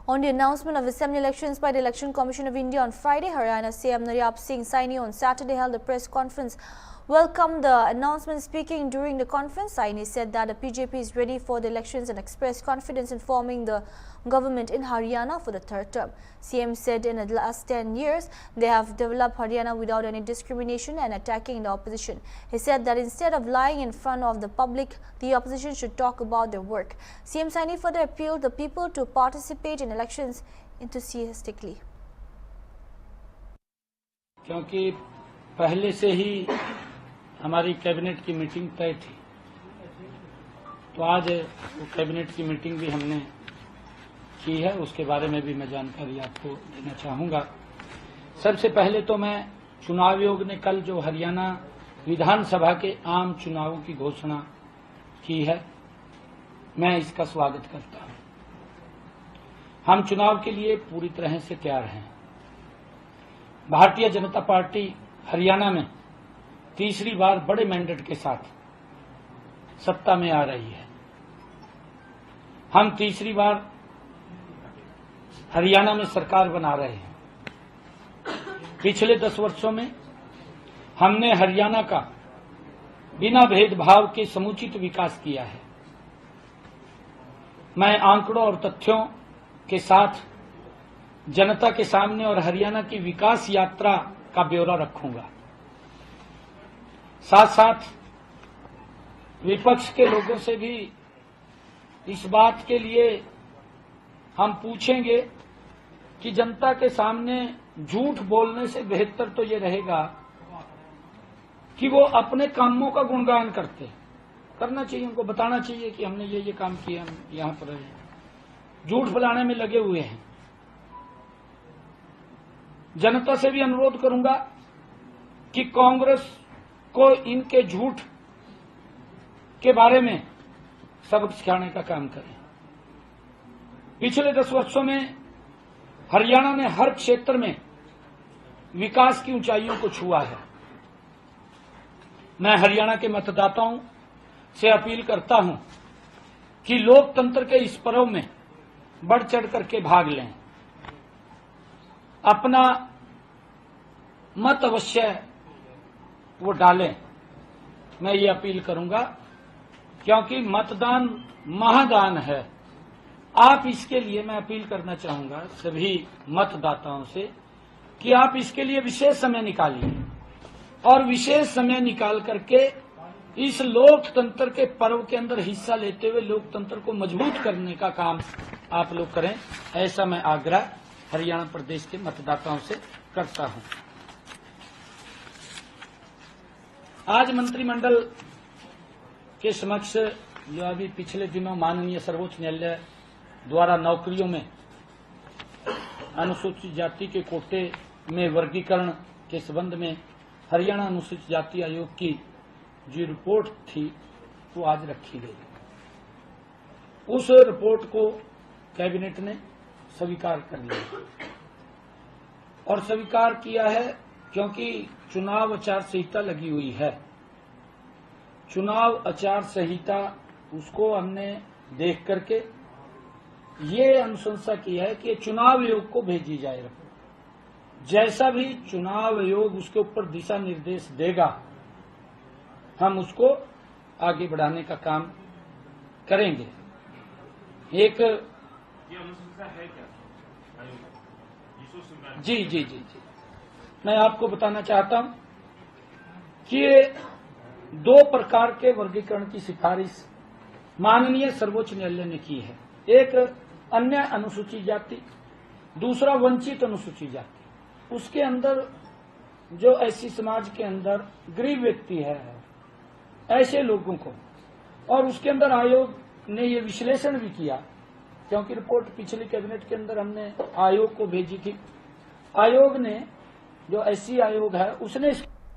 On the announcement of assembly elections by the Election Commission of India on Friday, Haryana CM Naryap Singh Saini on Saturday held a press conference. Welcomed the announcement. Speaking during the conference, Saini said that the BJP is ready for the elections and expressed confidence in forming the government in Haryana for the third term. CM said in the last 10 years, they have developed Haryana without any discrimination and attacking the opposition. He said that instead of lying in front of the public, the opposition should talk about their work. CM Saini further appealed the people to participate in elections enthusiastically. क्योंकि पहले से ही हमारी cabinet की meeting तय थी, तो आज वो कैबिनेट की मीटिंग भी हमने की है, उसके बारे में भी मैं जानकारी आपको देना चाहूंगा। सबसे पहले तो मैं चुनाव आयोग ने कल जो हरियाणा विधानसभा के आम चुनावों की घोषणा की है, मैं इसका स्वागत करता हूं। हम चुनाव के लिए पूरी तरह से तैयार हैं। भारतीय जनता पार्टी हरियाणा में तीसरी बार बड़े मैंडेट के साथ सत्ता में आ रही है। हम तीसरी बार हरियाणा में सरकार बना रहे हैं। पिछले 10 वर्षों में हमने हरियाणा का बिना भेदभाव के समुचित विकास किया है। मैं आंकड़ों और तथ्यों के साथ जनता के सामने और हरियाणा की विकास यात्रा का ब्यौरा रखूंगा। साथ साथ विपक्ष के लोगों से भी इस बात के लिए हम पूछेंगे कि जनता के सामने झूठ बोलने से बेहतर तो ये रहेगा कि वो अपने कामों का गुणगान करना चाहिए, उनको बताना चाहिए कि हमने ये काम किया, हम यहां पर रहे। झूठ फैलाने में लगे हुए हैं। जनता से भी अनुरोध करूंगा कि कांग्रेस को इनके झूठ के बारे में सबक सिखाने का काम करें। पिछले 10 वर्षों में हरियाणा ने हर क्षेत्र में विकास की ऊंचाइयों को छुआ है। मैं हरियाणा के मतदाताओं से अपील करता हूं कि लोकतंत्र के इस पर्व में बढ़ चढ़ करके भाग लें। अपना मत अवश्य वो डालें। मैं ये अपील करूंगा क्योंकि मतदान महादान है। आप इसके लिए मैं अपील करना चाहूंगा सभी मतदाताओं से कि आप इसके लिए विशेष समय निकालिए और विशेष समय निकाल करके इस लोकतंत्र के पर्व के अंदर हिस्सा लेते हुए लोकतंत्र को मजबूत करने का काम आप लोग करें। ऐसा मैं आग्रह हरियाणा प्रदेश के मतदाताओं से करता हूं। आज मंत्रिमंडल के समक्ष जो अभी पिछले दिनों माननीय सर्वोच्च न्यायालय द्वारा नौकरियों में अनुसूचित जाति के कोटे में वर्गीकरण के संबंध में हरियाणा अनुसूचित जाति आयोग की जो रिपोर्ट थी वो आज रखी गई। उस रिपोर्ट को कैबिनेट ने स्वीकार कर लिया और स्वीकार किया है क्योंकि चुनाव आचार संहिता लगी हुई है। चुनाव आचार संहिता उसको हमने देख करके ये अनुशंसा की है कि चुनाव आयोग को भेजी जाए रिपोर्ट। जैसा भी चुनाव आयोग उसके ऊपर दिशा निर्देश देगा, हम उसको आगे बढ़ाने का काम करेंगे। एक अनुशंसा है क्या? जी, मैं आपको बताना चाहता हूं कि 2 प्रकार के वर्गीकरण की सिफारिश माननीय सर्वोच्च न्यायालय ने की है। एक अन्य अनुसूचित जाति, दूसरा वंचित अनुसूचित जाति। उसके अंदर जो ऐसी समाज के अंदर गरीब व्यक्ति है, ऐसे लोगों को, और उसके अंदर आयोग ने ये विश्लेषण भी किया क्योंकि रिपोर्ट पिछली कैबिनेट के अंदर हमने आयोग को भेजी थी। आयोग ने जो एससी आयोग है उसने